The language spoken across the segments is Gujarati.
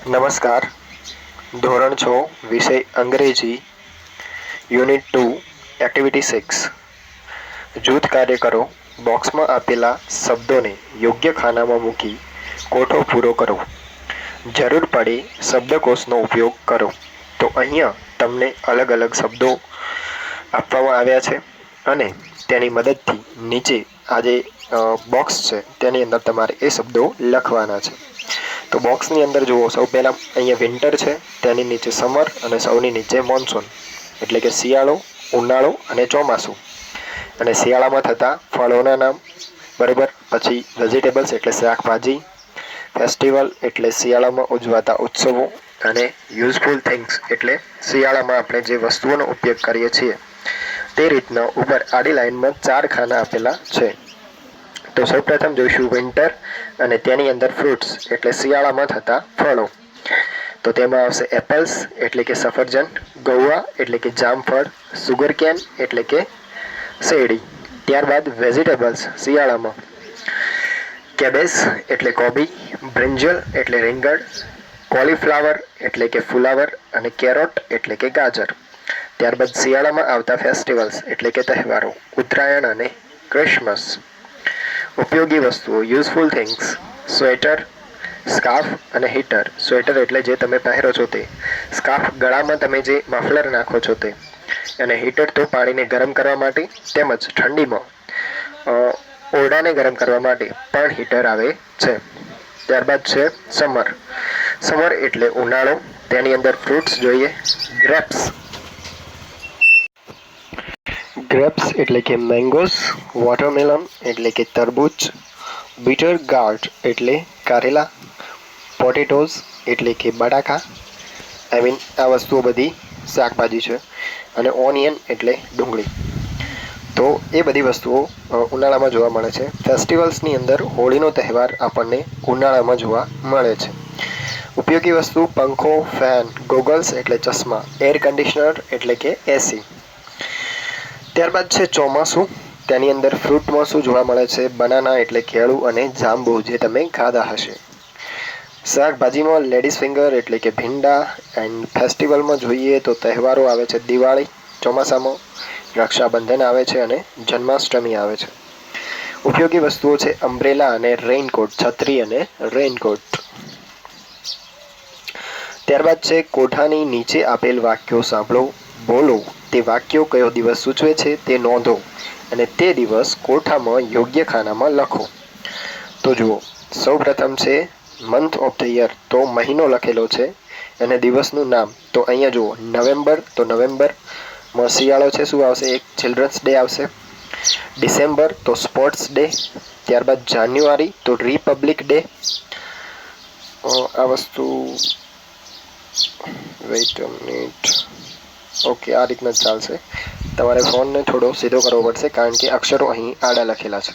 નમસ્કાર. ધોરણ 6 વિષય અંગ્રેજી યુનિટ 2 એક્ટિવિટી 6 જૂથ કાર્ય કરો. બોક્સમાં આપેલા શબ્દોને યોગ્ય ખાનામાં મૂકી કોઠો પૂરો કરો. જરૂર પડે શબ્દકોશનો ઉપયોગ કરો. તો અહીંયા તમને અલગ અલગ શબ્દો આપવામાં આવ્યા છે અને તેની મદદથી નીચે આ જે બોક્સ છે તેની અંદર તમારે એ શબ્દો લખવાના છે. તો બોક્સની અંદર જુઓ, સૌ પહેલાં અહીંયા વિન્ટર છે, તેની નીચે સમર અને સૌની નીચે મોન્સૂન, એટલે કે શિયાળો, ઉનાળો અને ચોમાસું. અને શિયાળામાં થતા ફળોના નામ, બરાબર. પછી વેજીટેબલ્સ એટલે શાકભાજી, ફેસ્ટિવલ એટલે શિયાળામાં ઉજવાતા ઉત્સવો, અને યુઝફુલ થિંગ્સ એટલે શિયાળામાં આપણે જે વસ્તુઓનો ઉપયોગ કરીએ છીએ તે રીતના ઉપર આડી લાઇનમાં 4 ખાના આપેલા છે. તો સૌપ્રથમ જોઈશું વિન્ટર અને તેની અંદર ફ્રૂટ્સ એટલે શિયાળામાં થતા ફળો. તો તેમાં આવશે એપલ્સ એટલે કે સફરજન, ગૌવા એટલે કે જામફળ, સુગરકેન એટલે કે શેરડી. ત્યારબાદ વેજીટેબલ્સ શિયાળામાં કેબેજ એટલે કોબી, બ્રિંજલ એટલે રીંગણ, કોલીફ્લાવર એટલે કે ફુલાવર અને કેરોટ એટલે કે ગાજર. ત્યારબાદ શિયાળામાં આવતા ફેસ્ટિવલ્સ એટલે કે તહેવારો ઉત્તરાયણ અને ક્રિસમસ. ઉપયોગી વસ્તુઓ યુઝફુલ થિંગ્સ સ્વેટર, સ્કાર્ફ અને હીટર. સ્વેટર એટલે જે તમે પહેરો છો તે, સ્કાર્ફ ગળામાં તમે જે મફલર નાખો છો તે, અને હીટર તો પાણીને ગરમ કરવા માટે તેમજ ઠંડીમાં ઓરડાને ગરમ કરવા માટે પણ હીટર આવે છે. ત્યારબાદ છે સમર. સમર એટલે ઉનાળો, તેની અંદર ફ્રૂટ્સ જોઈએ. ગ્રેપ્સ. ગ્રેપ્સ એટલે કે મેંગોસ, વોટરમેલન એટલે કે તરબૂચ, બીટર ગાર્ડ એટલે કારેલા, પોટેટોઝ એટલે કે બટાકા, આ વસ્તુઓ બધી શાકભાજી છે. અને ઓનિયન એટલે ડુંગળી. તો એ બધી વસ્તુઓ ઉનાળામાં જોવા મળે છે. ફેસ્ટિવલ્સની અંદર હોળીનો તહેવાર આપણને ઉનાળામાં જોવા મળે છે. ઉપયોગી વસ્તુ પંખો, ફેન, ગોગલ્સ એટલે ચશ્મા, એર કન્ડિશનર એટલે કે એસી. ત્યારબાદ છે ચોમાસું. તેની અંદર ફ્રૂટમાં શું જોવા મળે છે? બનાના એટલે કેળું અને જાંબુ, જે તમે ખાધા હશે. શાકભાજીમાં લેડીઝ ફિંગર એટલે કે ભીંડા. એન્ડ ફેસ્ટિવલમાં જોઈએ તો તહેવારો આવે છે દિવાળી, ચોમાસામાં રક્ષાબંધન આવે છે અને જન્માષ્ટમી આવે છે. ઉપયોગી વસ્તુઓ છે અમ્બ્રેલા અને રેઇનકોટ, છત્રી અને રેઇનકોટ. ત્યારબાદ છે કોઠાની નીચે આપેલ વાક્યો સાંભળો, બોલો. તે વાક્યો કયો દિવસ સૂચવે છે તે નોંધો અને તે દિવસ કોઠામાં યોગ્ય ખાનામાં લખો. તો જુઓ, સૌ પ્રથમ છે મંથ ઓફ ધ યર, તો મહિનો લખેલો છે અને દિવસનું નામ. તો અહીંયા જુઓ નવેમ્બર, તો નવેમ્બરમાં શિયાળો છે, શું આવશે? એક ચિલ્ડ્રન્સ ડે આવશે. ડિસેમ્બર તો સ્પોર્ટ્સ ડે. ત્યારબાદ જાન્યુઆરી તો રિપબ્લિક ડે. આ વસ્તુ વેઇટ અ મિનિટ. ઓકે, આ રીતના જ ચાલશે. તમારે ફોનને થોડો સીધો કરવો પડશે કારણ કે અક્ષરો અહીં આડા લખેલા છે.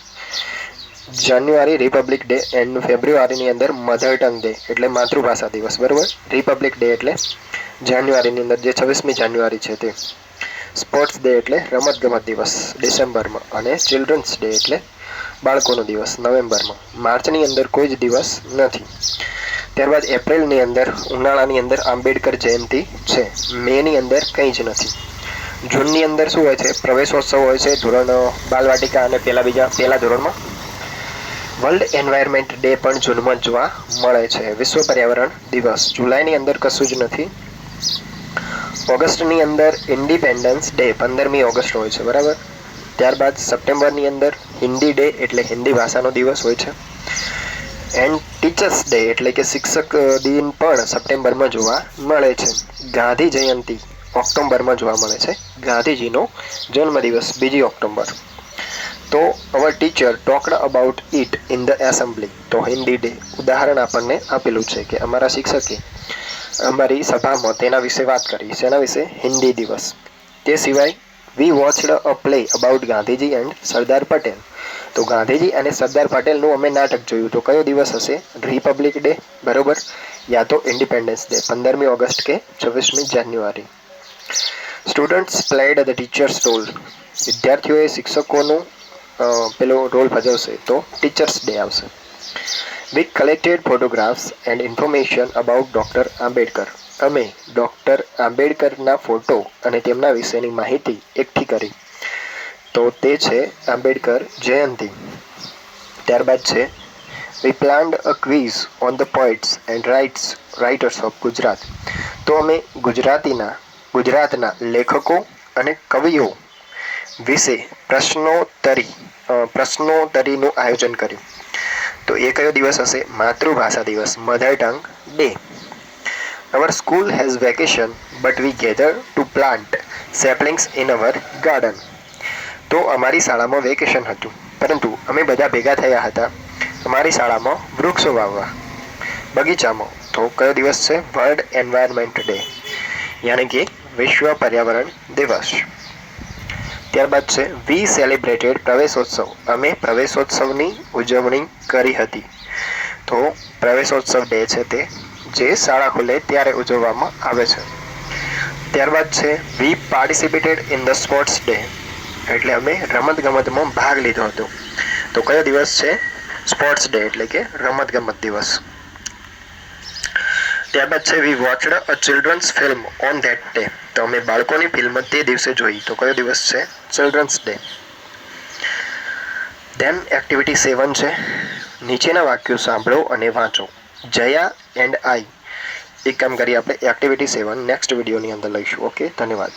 જાન્યુઆરી રિપબ્લિક ડે. એન્ડ ફેબ્રુઆરીની અંદર મધર ટંગ ડે એટલે માતૃભાષા દિવસ, બરાબર. રિપબ્લિક ડે એટલે જાન્યુઆરીની અંદર જે 26મી જાન્યુઆરી છે તે. સ્પોર્ટ્સ ડે એટલે રમતગમત દિવસ ડિસેમ્બરમાં, અને ચિલ્ડ્રન્સ ડે એટલે બાળકોનો દિવસ નવેમ્બરમાં. માર્ચની અંદર કોઈ જ દિવસ નથી. ત્યારબાદ એપ્રિલની અંદર ઉનાળાની અંદર આંબેડકર જયંતિ છે. મેની અંદર કંઈ જ નથી. જૂનની અંદર શું હોય છે? પ્રવેશોત્સવ હોય છે ધોરણ બાલવાટિકા અને પહેલા ધોરણમાં. વર્લ્ડ એન્વાયરમેન્ટ ડે પણ જૂનમાં જ જોવા મળે છે. વિશ્વ પર્યાવરણ દિવસ જુલાઈની અંદર કશું જ નથી. ઓગસ્ટની અંદર ઇન્ડિપેન્ડન્સ ડે 15મી ઓગસ્ટ હોય છે, બરાબર. ત્યારબાદ સપ્ટેમ્બરની અંદર હિન્દી ડે એટલે હિન્દી ભાષાનો દિવસ હોય છે. એન્ડ ટીચર્સ ડે એટલે કે શિક્ષક દિન પણ સપ્ટેમ્બરમાં જોવા મળે છે. ગાંધી જયંતિ ઓક્ટોબરમાં જોવા મળે છે. ગાંધીજીનો જન્મદિવસ 2 ઓક્ટોબર. તો our teacher talked about it in the assembly, તો હિન્દી ડે. ઉદાહરણ આપણને આપેલું છે કે અમારા શિક્ષકે અમારી સભામાં તેના વિશે વાત કરી. શેના વિશે? હિન્દી દિવસ. તે સિવાય we watched a play about Gandhiji and Sardar Patel. તો ગાંધીજી અને સરદાર પટેલનું અમે નાટક જોયું. તો કયો દિવસ હશે? રિપબ્લિક ડે, બરોબર, યા તો ઇન્ડિપેન્ડન્સ ડે 15મી ઓગસ્ટ કે 26મી January. Students played the teachers role. વિદ્યાર્થીઓએ શિક્ષકોનું પેલો રોલ ભજવશે, તો ટીચર્સ ડે આવશે. We collected photographs and information about Dr. Ambedkar. અમે ડૉક્ટર આંબેડકરના ફોટો અને તેમના વિશેની માહિતી એકઠી કરી. તો તે છે આંબેડકર જયંતિ. ત્યારબાદ છે We planned a quiz on the poets and writers of Gujarat. તો અમે ગુજરાતના લેખકો અને કવિઓ વિશે પ્રશ્નોત્તરીનું આયોજન કર્યું. તો એ કયો દિવસ હશે? માતૃભાષા દિવસ, mother tongue day. Our school has vacation but we gather to plant saplings in our garden. તો અમારી શાળામાં વેકેશન હતું પરંતુ અમે બધા ભેગા થયા હતા અમારી શાળામાં વૃક્ષો વાવવા બગીચામાં. તો કયો દિવસ છે? વર્લ્ડ એન્વાયરમેન્ટ ડે, યાની કે વિશ્વ પર્યાવરણ દિવસ. ત્યારબાદ છે વી સેલિબ્રેટેડ પ્રવેશોત્સવ. અમે પ્રવેશોત્સવની ઉજવણી કરી હતી. તો પ્રવેશોત્સવ ડે છે તે જે શાળા ખુલે ત્યારે ઉજવવામાં આવે છે. ત્યારબાદ છે we participated in the sports day, એટલે અમે રમતગમતમાં ભાગ લીધો હતો. તો કયો દિવસ છે? સ્પોર્ટ્સ ડે એટલે કે રમતગમત દિવસ. ત્યારબાદ છે we watched a children's film on that day. તો અમે બાળકોની ફિલ્મ તે દિવસે જોઈ. તો કયો દિવસ છે? Children's day. ધેન એક્ટિવિટી 7 છે નીચેના વાક્યો સાંભળો અને વાંચો. જયા એન્ડ આઈ. એક કામ કરીએ આપણે એક્ટિવિટી 7 નેક્સ્ટ વિડીયોની અંદર લઈશું. ઓકે, ધન્યવાદ.